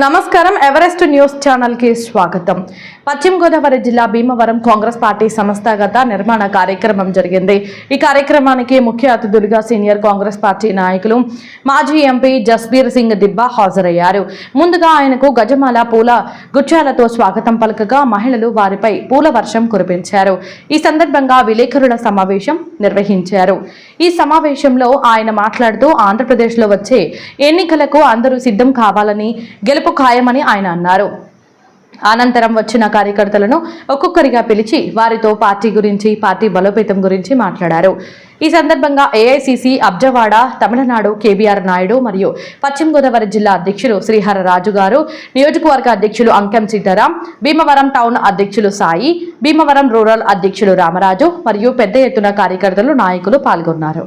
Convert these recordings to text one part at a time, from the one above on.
నమస్కారం Everest news channel కి స్వాగతం. పశ్చిమ గోదావరి జిల్లా భీమవరం కాంగ్రెస్ పార్టీ సంస్థాగత నిర్మాణ కార్యక్రమం జరిగింది. ఈ కార్యక్రమానికి ముఖ్య అతిథులుగా సీనియర్ కాంగ్రెస్ పార్టీ నాయకులు మాజీ ఎంపీ జస్బీర్ సింగ్ దిబ్బా హాజరయ్యారు. ముందుగా ఆయనకు గజమాల పూల గుచ్చాలతో స్వాగతం పలకగా మహిళలు వారిపై పూల వర్షం కురిపించారు. ఈ సందర్భంగా విలేకరుల సమావేశం నిర్వహించారు. ఈ సమావేశంలో ఆయన మాట్లాడుతూ ఆంధ్రప్రదేశ్లో వచ్చే ఎన్నికలకు అందరూ సిద్ధం కావాలని, గెలుపు ఖాయమని ఆయన అన్నారు. అనంతరం వచ్చిన కార్యకర్తలను ఒక్కొక్కరిగా పిలిచి వారితో పార్టీ గురించి, పార్టీ బలోపేతం గురించి మాట్లాడారు. ఈ సందర్భంగా ఏఐసిసి అబ్జవాడ తమిళనాడు కేబీఆర్ నాయుడు మరియు పశ్చిమ గోదావరి జిల్లా అధ్యక్షులు శ్రీహర రాజు గారు, నియోజకవర్గ అధ్యక్షులు అంకెం సీతారాం, భీమవరం టౌన్ అధ్యక్షులు సాయి, భీమవరం రూరల్ అధ్యక్షులు రామరాజు మరియు పెద్ద ఎత్తున కార్యకర్తలు, నాయకులు పాల్గొన్నారు.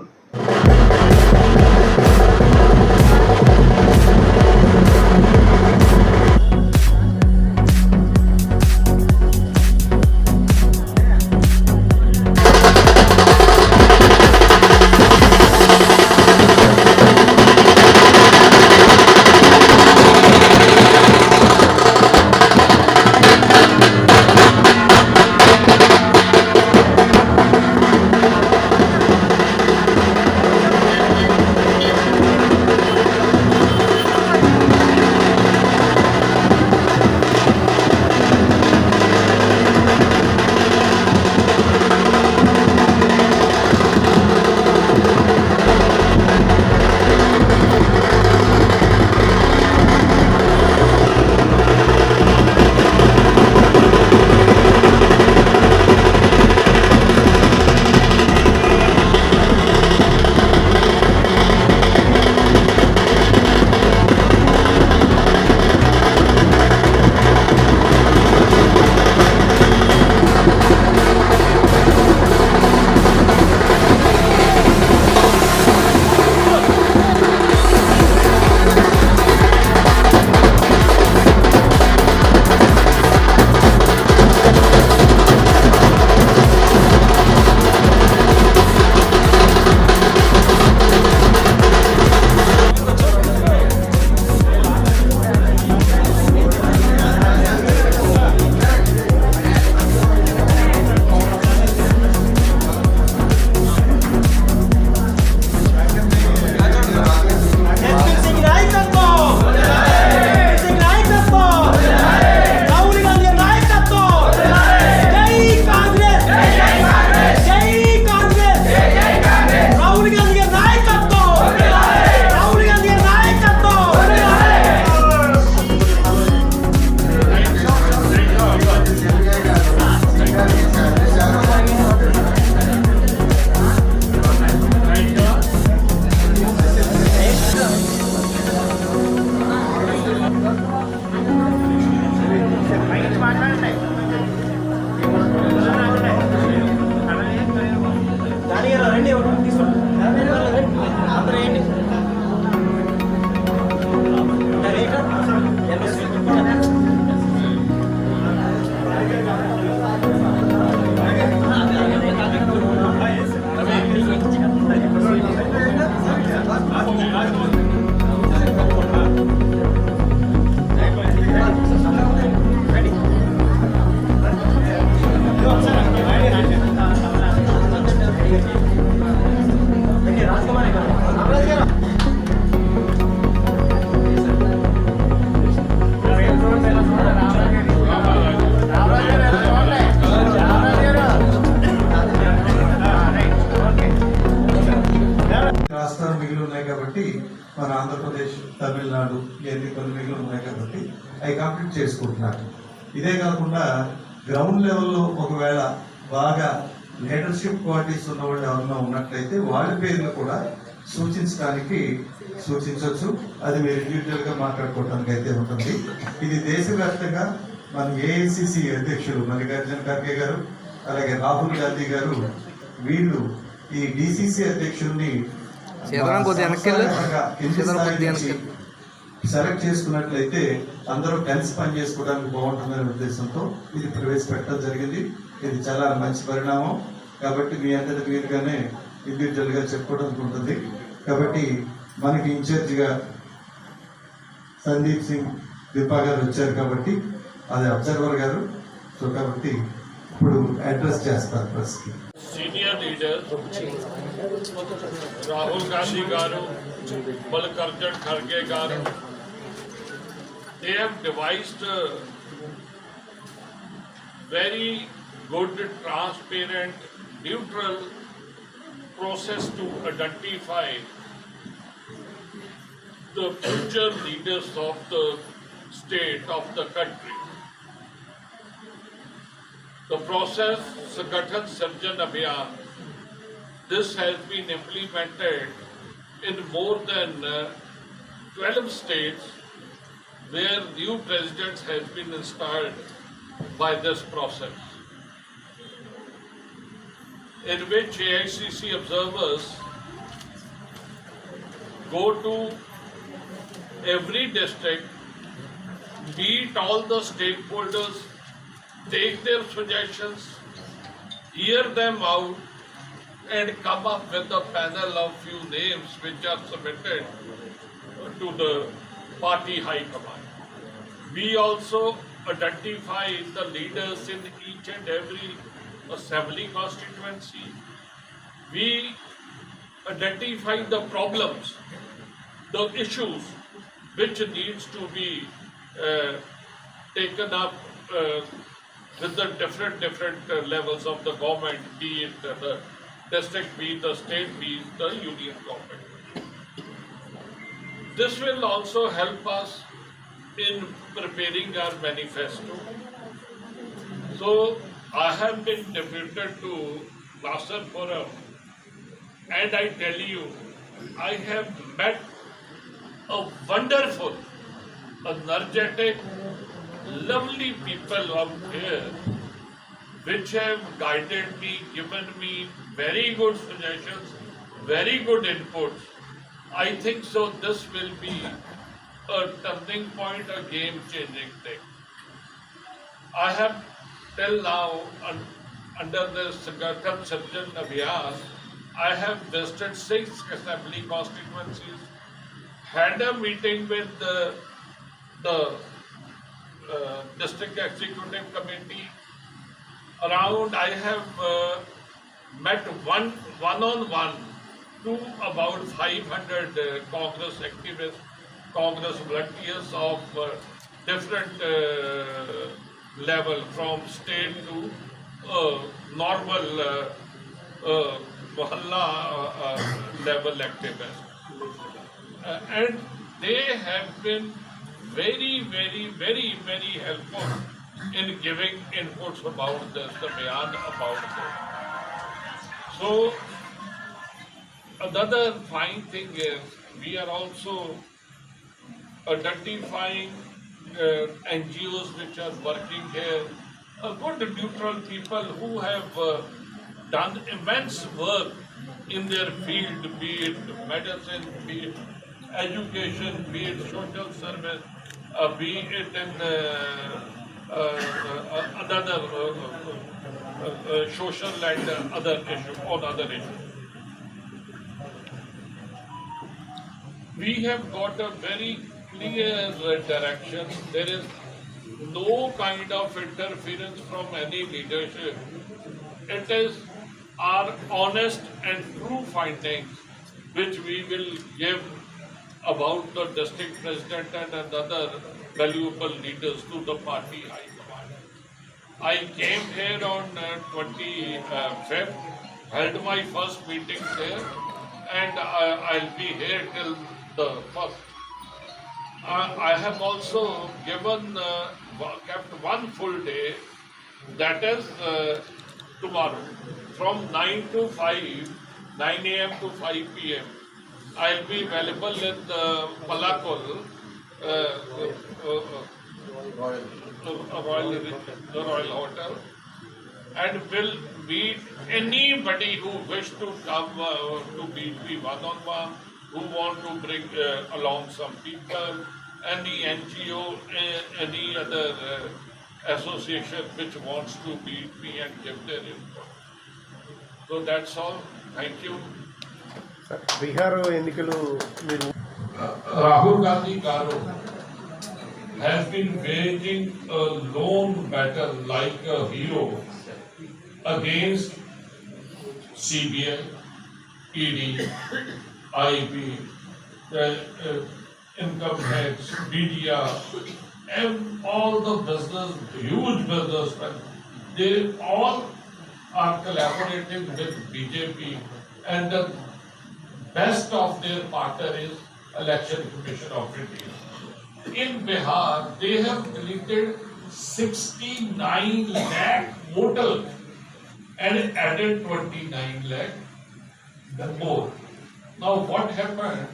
రాష్ట్రాలు మిగిలి ఉన్నాయి కాబట్టి మన ఆంధ్రప్రదేశ్, తమిళనాడు ఇవన్నీ కొన్ని మిగిలి ఉన్నాయి కాబట్టి అవి కంప్లీట్ చేసుకుంటున్నారు. ఇదే కాకుండా గ్రౌండ్ లెవెల్లో ఒకవేళ బాగా లీడర్షిప్ క్వాలిటీస్ ఉన్న వాళ్ళు ఎవరన్నా ఉన్నట్లయితే వాళ్ళ పేర్లు కూడా సూచించవచ్చు. అది మీరు ఇండివిజువల్ గా మాట్లాడుకోవడానికి అయితే ఉంటుంది. ఇది దేశవ్యాప్తంగా మన ఏఐసిసి అధ్యక్షులు మల్లికార్జున ఖర్గే గారు, అలాగే రాహుల్ గాంధీ గారు, వీళ్ళు ఈ డిసిసి అధ్యక్షుడిని సెలెక్ట్ చేసుకున్నట్లయితే అందరూ కలిసి పని చేసుకోవడానికి బాగుంటుందనే ఉద్దేశంతో ఇది ప్రవేశపెట్టడం జరిగింది. ఇది చాలా మంచి పరిణామం. కాబట్టి మీ అందరి మీరుగానే ఇండివిజువల్ గా చెప్పుకోవడానికి ఉంటుంది. కాబట్టి మనకి ఇన్ఛార్జిగా సందీప్ సింగ్ దీపా గారు వచ్చారు కాబట్టి అది అబ్జర్వర్ గారు. సో కాబట్టి ఇప్పుడు అడ్రస్ చేస్తారు ప్రెస్కి. Senior leaders, Rahul Gandhi Garu, Mallikarjun Kharge Garu, they have devised a very good, transparent, neutral process to identify the future leaders of the state, of the country. The process, Sangathan Sarjan Abhiyan, this has been implemented in more than 12 states where new presidents have been installed by this process, in which AICC observers go to every district, meet all the stakeholders, take their suggestions, hear them out, and come up with a panel of few names which are submitted to the party high command. We also identify the leaders in each and every assembly constituency. We identify the problems, the issues which needs to be taken up with the different levels of the government, be it the district, be it the state, be it the union government. This will also help us in preparing our manifesto. So I have been deputed to Nasser Forum, and I tell you, I have met a wonderful, energetic, lovely people out here which have guided me, given me very good suggestions, very good inputs. I think so this will be a turning point, a game-changing thing. I have till now, under the Sangathan Sarjan Abhiyan, I have visited 6 assembly constituencies, had a meeting with the district executive committee. Around I have met one-on-one to about 500 Congress activists, Congress volunteers of different level, from state to normal mohalla level activists. And they have been very helpful in giving inputs about this, the bayan about this. So another fine thing is we are also identifying NGOs which are working here, good neutral people who have done immense work in their field, be it medicine, be it education, be it social service, be it in another social and other issues. We have got a very clear direction. There is no kind of interference from any leadership. It is our honest and true findings which we will give about the district president and other valuable leaders to the party high command. I came here on 25th, held my first meeting there, and I'll be here till the 1st. I have also kept one full day, that is tomorrow, from 9 a.m. to 5 p.m. I'll be available at the Palakol, the Royal Hotel, and will meet anybody who wish to come to meet me one-on-one, who want to bring along some people, any NGO, any other association which wants to meet me and give their input. So that's all. Thank you. Bihar ఎన్నికలు మీరు Rahul Gandhi Garu has been waging a lone battle like a hero against CBI, ED, IB, income tax, media, and all the business, huge businessmen, they all are collaborating with BJP, and the best of their partner is Election Commission of India. In Bihar, they have deleted 69 lakh voters and added 29 lakh more. Now what happened?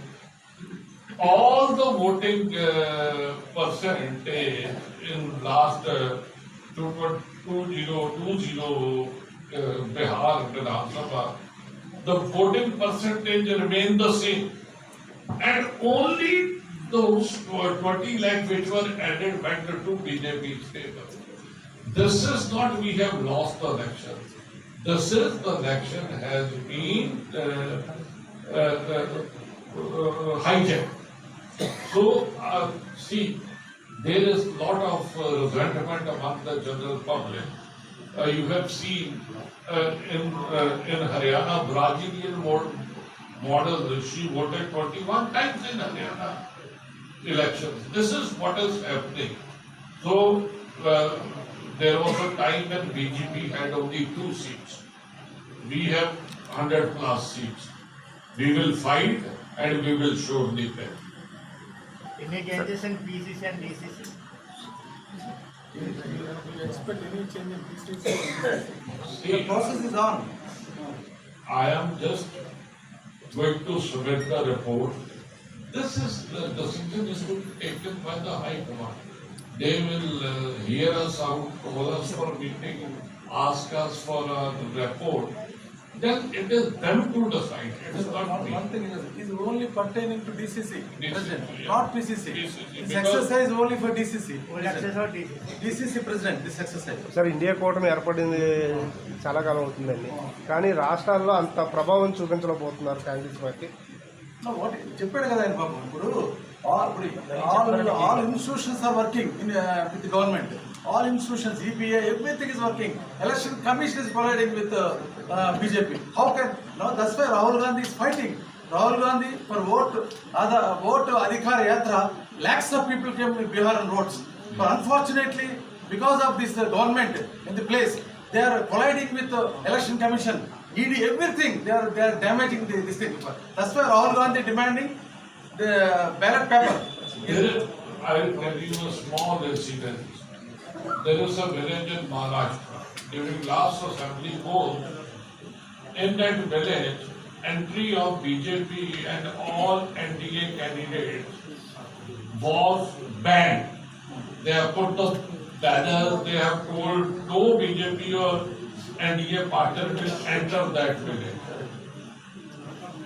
All the voting percentage in last 2020 Bihar Vidhan Sabha, the voting percentage remained the same, and only those 20 lakh which were added went to BJP's favor. This is not we have lost the election. This is the election has been hijacked. So, see, there is a lot of resentment among the general public. You have seen in Haryana, Brazilian model, she voted 21 times in Haryana elections. This is what is happening. So, there was a time when BJP had only 2 seats. We have 100 plus seats. We will fight and we will surely win. Any changes in PCC and DCC? Do you expect any change in PCC? See, Process is on. I am just going to submit the report. This is the decision is to be taken by the High Command. They will hear us out, call us for meeting, ask us for a report. Then it is them to decide. It is not me. One thing is only pertaining to DCC, President, yeah. not PCC. DCC, This because- exercise only for DCC. Full access or DCC? DCC President, this exercise. Sir India కూటమి ఏర్పడింది చాలా కాలం అవుతుందండి, కానీ రాష్ట్రాల్లో అంత ప్రభావం చూపించలేకపోతున్నారు Congress party. No, what చెప్పాడు కదా ఆయన బాబు, ఇప్పుడు all institutions are working in with the government. All institutions, EPA, everything is working. Election Commission is colliding with BJP. How can? No, that's why Rahul Gandhi is fighting. Rahul Gandhi for vote Adhikar Yatra, lakhs of people came to Bihar and votes. But unfortunately, because of this government in the place, they are colliding with the Election Commission, ED, everything. They are damaging this thing. That's why Rahul Gandhi demanding the ballot paper. I will tell you a small incident. There is a village in Maharashtra. During last assembly poll, in that village, entry of BJP and all NDA candidates was banned. They have put the banners, they have told no BJP or NDA partner will enter that village.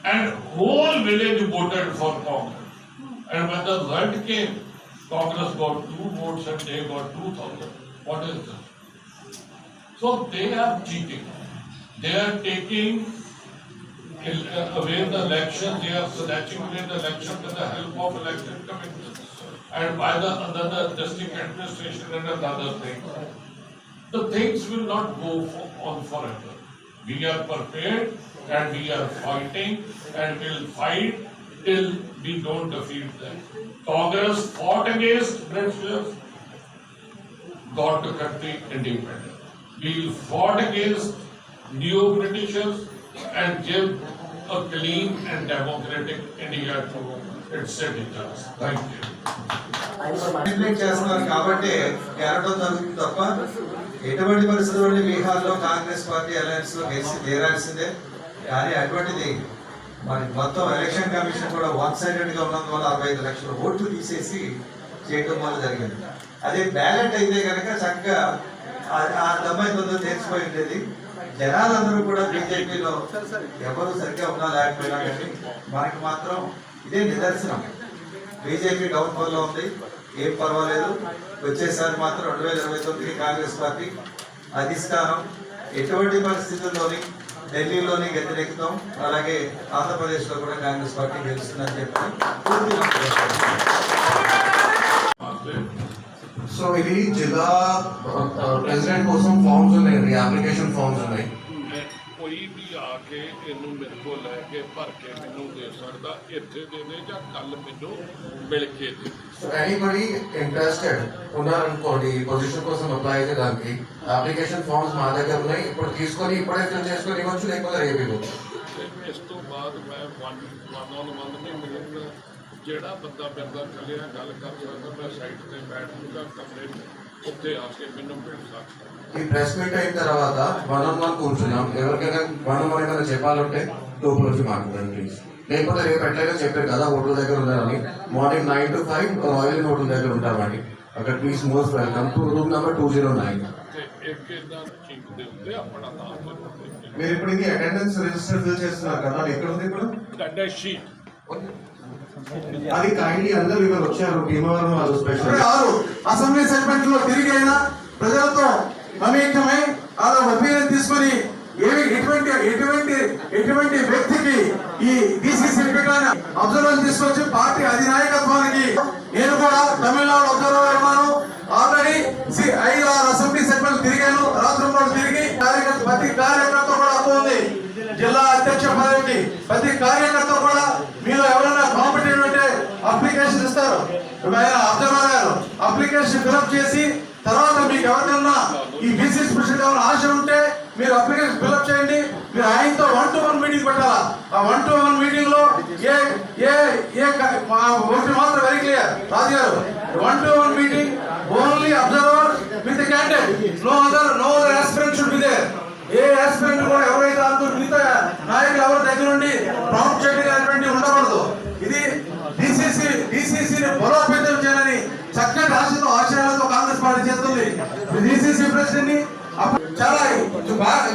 And whole village voted for Congress. And when the result came, Congress got 2 votes and they got 2,000. What is this? So they are cheating. They are taking away the election. They are snatching away the election with the help of election commission and by the other district administration and other things. The things will not go on forever. We are prepared and we are fighting and will fight till we don't defeat them. Congress fought against Britishers, got the country independent. We fought against neo-Britishers and give a clean and democratic India to its citizens. Thank you. Manipulate చేస్తున్నారు కాబట్టి గెలవడం జరుగుతుంది తప్ప ఎటువంటి పరిస్థితుల్లో బీహార్లో Congress party alliance లో గెలిచి తీరాల్సిందే. కానీ అటువంటిది మరి మొత్తం ఎలక్షన్ కమిషన్ కూడా 1-sided గా ఉన్నందువల్ల 65 లక్షల ఓట్లు తీసేసి చేయడం వల్ల జరిగింది. అదే బ్యాలెట్ అయితే కనుక చక్కగా ఆ 99 తెలిసిపోయి ఉండేది. జనాలందరూ కూడా బీజేపీలో ఎవరు సరిగ్గా ఉన్నా లేకపోయినా కానీ మనకి మాత్రం ఇదే నిదర్శనం. బీజేపీ డౌన్ఫాల్ లో ఉంది, ఏం పర్వాలేదు. వచ్చేసారి మాత్రం 2029 కాంగ్రెస్ పార్టీ అధిష్టానం ఎటువంటి పరిస్థితుల్లోని ఢిల్లీలోని గెలినెక్కుతాం, అలాగే ఆంధ్రప్రదేశ్లో కూడా కాంగ్రెస్ పార్టీ గెలుస్తుందని చెప్పి పూర్తిగా సో ఇది జిల్లా ప్రెసిడెంట్ కోసం ఫార్మ్స్ ఉన్నాయండి, అప్లికేషన్ ఫార్మ్స్ ఉన్నాయి. ਕੋਈ ਵੀ ਆ ਕੇ ਇਹਨੂੰ ਮੇਰੇ ਕੋਲ ਲੈ ਕੇ ਭਰ ਕੇ ਮੈਨੂੰ ਦੇ ਸਕਦਾ, ਇੱਥੇ ਦੇ ਦੇ ਜਾਂ ਕੱਲ ਮੈਨੂੰ ਮਿਲ ਕੇ ਦੇ। సో ఎనీబడి ఇంట్రెస్టెడ్ ఉన్నారనుకోండి ఈ పొజిషన్ కోసం అప్లై చేయడానికి అప్లికేషన్ ఫార్మ్స్ మా దగ్గర ఉన్నాయి. ఇప్పుడు తీసుకొని ఇప్పుడే ఫిల్ చేసుకొని ఇవ్వచ్చు, లేకపోతే రేపు ఇవ్వచ్చు. ਤੇ ਇਸ ਤੋਂ ਬਾਅਦ ਮੈਂ ਵਨ ਔਨ ਵਨ ਨਹੀਂ ਮਿਲੂੰਗਾ, ਜਿਹੜਾ ਬੰਦਾ ਮੇਰੇ ਨਾਲ ਚੱਲਿਆ ਗੱਲ ਕਰ ਸਕਦਾ, ਮੈਂ ਸਾਈਡ ਤੇ ਬੈਠ ਜੂਗਾ ਕਮਰੇ 'ਚ, ਉੱਥੇ ਆ ਕੇ ਮੈਨੂੰ ਮਿਲ ਸਕਦਾ। ఈ ప్రెస్ మీట్ అయిన తర్వాత 1-on-1 కూర్చున్నాం. ఎవరికైనా 1-on-1 ఏమైనా చెప్పాలంటే లోపల వచ్చి మాట్లాడండి ప్లీజ్. లేకపోతే రేపు ఎట్లయినా చెప్పారు కదా హోటల్ దగ్గర ఉన్నారని, మార్నింగ్ 9 to 5 రాయల్ హోటల్ దగ్గర ఉంటామండి. అక్కడ please most welcome to room number 209. ਤੇ ਇੱਕ ਇਹਨਾਂ ਚੀਜ਼ ਦੇ ਉੱਤੇ ਆਪਣਾ ਨਾਮ ਲਿਖੋ। మీరు ఇప్పుడు ఇది అటెండెన్స్ రిజిస్టర్ ఫిల్ చేస్తున్నారు కదా, అది ఎక్కడ ఉంది ఇప్పుడు? అటెండెన్స్ షీట్ అది కైండ్లీ అందరూ ఇవాళ వచ్చారు భీమవరం వాళ్ళు స్పెషల్ 6 అసెంబ్లీ సెగ్మెంట్ లో తిరిగి అయినా ప్రజలతో మమేకమై అలా ఒపీనియన్ తీసుకొని ఎటువంటి వ్యక్తికి ఈ డిసిసి పీఠాన్ని అబ్జర్వర్ తీసుకొచ్చి పార్టీ అధినాయకత్వానికి నేను కూడా తమిళనాడు అబ్జర్వర్ ఉన్నాను. ఆల్రెడీ 5-6 అసెంబ్లీ సెగ్మెంట్ తిరిగాను, రాత్రి తిరిగి ప్రతి కార్యకర్త కూడా హక్కు ఉంది. జిల్లా అధ్యక్ష పదవికి ప్రతి కార్యకర్త కూడా మీరు ఎవరైనా కాంపిటేటివ్ అంటే అప్లికేషన్ ఇస్తారు. అబ్జర్వర్ గారు అప్లికేషన్ ఫిల్అప్ చేసి తర్వాత మీకు ఎవరికన్నా ఈ బీసీసీ ప్రెసిడెంట్ ఏమైనా ఆశ ఉంటే మీరు అప్లికేషన్ ఫిల్అప్ చేయండి. మీరు ఆయనతో 1-to-1 మీటింగ్ పెట్టాలా. ఆ 1-to-1 మీటింగ్ లో ఒకటి మాత్రం very clear Raju garu, 1-to-1 meeting only observer with candidate, no other aspirant should be there. ఏ ఆస్పిరెంట్ కూడా ఎవరైతే అంటూ మిగతా నాయకులు ఎవరి దగ్గర నుండి ప్రాంప్ట్ చేయడం ఉండకూడదు. ఇది డిసిసిని బలోపేతం చేయాలని చక్కటి ఆశయాలతో కాంగ్రెస్ పార్టీ చేస్తుంది. డిసిసి ప్రెసిడెంట్ ని చాలా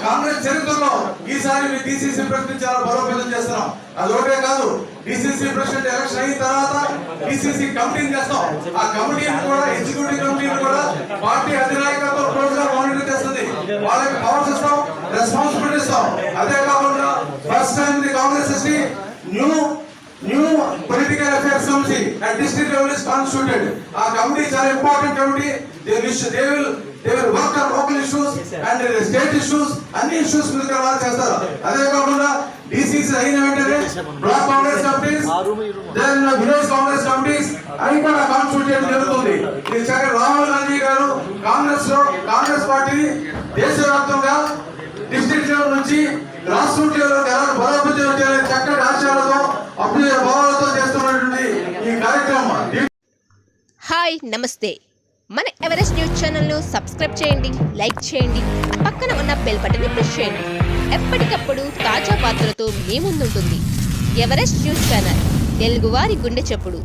కాంగ్రెస్ చరిత్రలో ఈసారి మీ డిసిసి ప్రెసిడెంట్ చాలా బలోపేతం చేస్తున్నాం. అది ఒకటే కాదు, డిసిసి ప్రెసిడెంట్ ఎలక్షన్ అయిన తర్వాత డిసిసి కమిటీని చేస్తాం. ఆ కమిటీని కూడా ఎగ్జిక్యూటివ్ కమిటీని కూడా పార్టీ అధినాయకత్వం క్లోజ్ గా మానిటర్ చేస్తుంది. వాళ్ళకి పవర్స్ ఇస్తాం, రెస్పాన్సిబిలిటీ ఇస్తాం. అదే కాకుండా first time the Congress new political affairs committee at district level is constituted. ఆ కమిటీ చాలా important committee. they will work on local issues and state issues, అన్ని ఇష్యూస్ మీద వాళ్ళు చేస్తారు. అదే కాకుండా డిసిసి అయిన వెంటనే block Congress committees, then village Congress committees అవి కూడా కాన్స్టిట్యూట్ చేయడం జరుగుతుంది. ఇది చక్కగా రాహుల్ గాంధీ గారు కాంగ్రెస్ పార్టీని దేశవ్యాప్తంగా డిస్ట్రిక్ట్ లెవెల్ నుంచి గ్రాస్ రూట్ లెవెల్ ఎలా బలోపేతం చేయాలని చక్కటి ఆశయాలతో అభ్యుదయ భావాలతో చేస్తున్నటువంటి ఈ కార్యక్రమం. హాయ్ నమస్తే, మన ఎవరెస్ట్ న్యూస్ ఛానల్ను సబ్స్క్రైబ్ చేయండి, లైక్ చేయండి, పక్కన ఉన్న బెల్ బటన్ని ప్రెస్ చేయండి. ఎప్పటికప్పుడు తాజా వార్తలతో మీ ముందుంటుంది ఎవరెస్ట్ న్యూస్ ఛానల్, తెలుగువారి గుండె చప్పుడు.